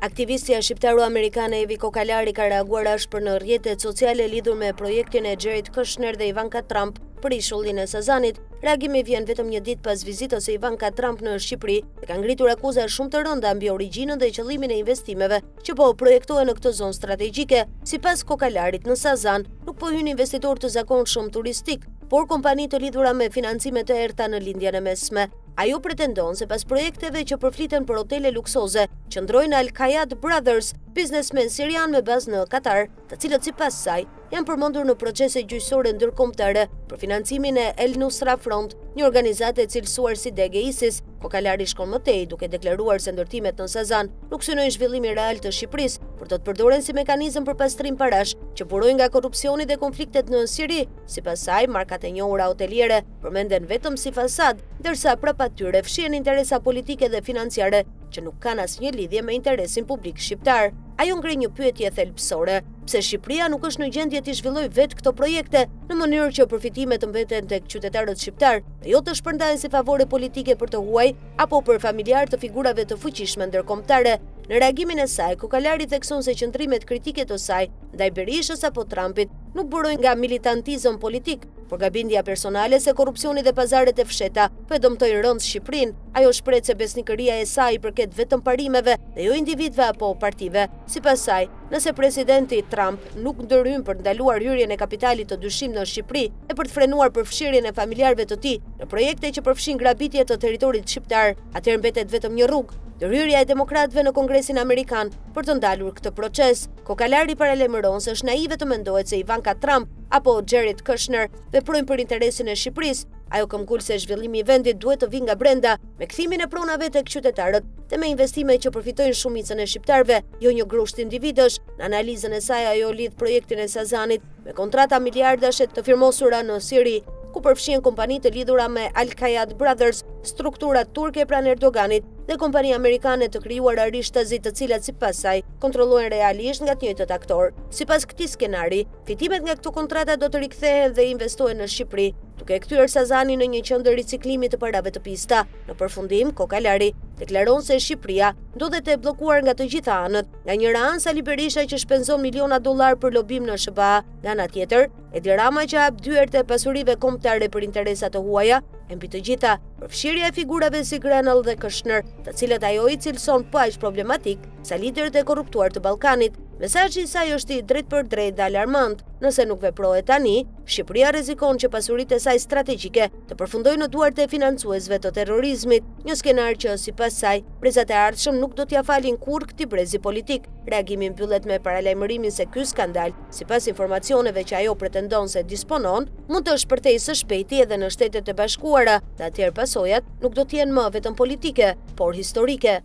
Aktivistja shqiptaro-amerikane Evi Kokalari ka reaguar ashpër në rrjetet sociale lidhur me projektin e Jared Kushner dhe Ivanka Trump për ishullin e Sazanit. Reagimi vjen vetëm një ditë pas vizitës së Ivanka Trump në Shqipëri dhe ka ngritur akuza shumë të rënda mbi origjinën dhe qëllimin e investimeve që po projektohen në këtë zonë strategjike. Sipas Kokalarit, në Sazan nuk po hyn investitor të zakonshëm turistik, por kompani të lidhura me financime të errta në lindjen e mesme. Ajo pretendon se pas projekteve që përfliten për hotele luksoze, qëndrojnë Al Kayad Brothers, biznesmen sirian me bazë në Katar, të cilët sipas saj janë përmendur në procese gjyqësore ndërkombëtare për financimin e El Nusra Front, një organizatë e cilësuar si dege ISIS. Kokalari shkon më tej duke deklaruar se ndërtimet në Sazan nuk synojnë zhvillimin real të Shqipërisë, por do të përdoren si mekanizëm për pastrim parash që burojnë nga korrupsioni dhe konfliktet në Siri. Sipas saj, markat e njohura hoteliere përmenden vetëm si fasad, ndërsa prapa tyre fshihen interesa politike dhe financiare që nuk kanë asnjë lidhje me interesin publik shqiptar. Ajo ngre një pyetje thelbësore: pse Shqipëria nuk është në gjendje të zhvillojë vetë këto projekte në mënyrë që përfitimet të mbeten tek qytetarët shqiptar dhe jo të shpërndahen si favore politike për të huaj apo për familjar të figurave të fuqishme ndërkombëtare. Në reagimin e saj, Kokalari thekson se qëndrimet kritike të saj ndaj Berishës apo Trumpit nuk burojnë nga militantizëm politik, por nga bindja personale se korrupsioni dhe pazaret e fsheta po e dëmtojnë rënd Shqipërinë. Ajo shpreh se besnikëria e saj i përket vetëm parimeve dhe jo individëve apo partive. Sipas saj, nëse presidenti Trump nuk ndërhyn për ndaluar hyrjen e kapitalit të dyshim në Shqipëri e për të frenuar përfshirjen e familjarëve të tij në projekte që përfshin grabitje të territorit shqiptar, atëherë mbetet vetëm një rrugë: ndërhyrja e demokratëve në Kongresin Amerikan për të ndalur këtë proces. Kokalari paralajmëron se është naive të mendohet se Ivanka Trump apo Jared Kushner veprojnë për interesin e Shqipërisë. Ajo këmbgul se zhvillimi i vendit duhet të vijë nga brenda, me kthimin e pronave tek qytetarët dhe me investime që përfitojnë shumicën e shqiptarëve, jo një grusht individësh. Në analizën e saj, ajo lidh projektin e Sazanit me kontrata miliardashe të firmosura në Siri, ku përfshihen kompani të lidhura me Al Kayad Brothers, struktura turke pranë Erdoganit dhe kompani amerikane të krijuara rishtazi, të cilat sipas saj kontrollohen realisht nga të njëjtët aktor. Sipas këtij skenari, fitimet nga këto kontrata do të rikthehen dhe investohen në Shqipëri, duke kthyer Sazanin në një qendër riciklimi të parave të pista. Në përfundim, Kokalari deklaron se Shqipëria ndodhet e bllokuar nga të gjitha anët. Nga njëra anë Sali Berisha që shpenzon miliona dollar për lobim në SBA, nga ana tjetër Edi Rama që hap dyert e pasurive kombëtare për interesa të huaja, e mbi të gjitha përfshirja e figurave si Grenell dhe Kushner, të cilët ajo i cilëson po aq problematik sa liderët e korruptuar të Ballkanit. Mesazhi i saj është i drejtë për drejtë dhe alarmant. Nëse nuk veprohet tani, Shqipëria rrezikon që pasuritë e saj strategjike të përfundojnë në duart e financuesve të terrorizmit, një skenar që sipas saj brezat e ardhshëm nuk do t'ia falin kurrë këtij brezi politik. Reagimi mbyllet me paralajmërimin se ky skandal, sipas informacioneve që ajo pretendon se disponon, mund të shpërthejë së shpejti edhe në Shtetet e Bashkuara, dhe atëherë pasojat nuk do të jenë më vetëm politike, por historike.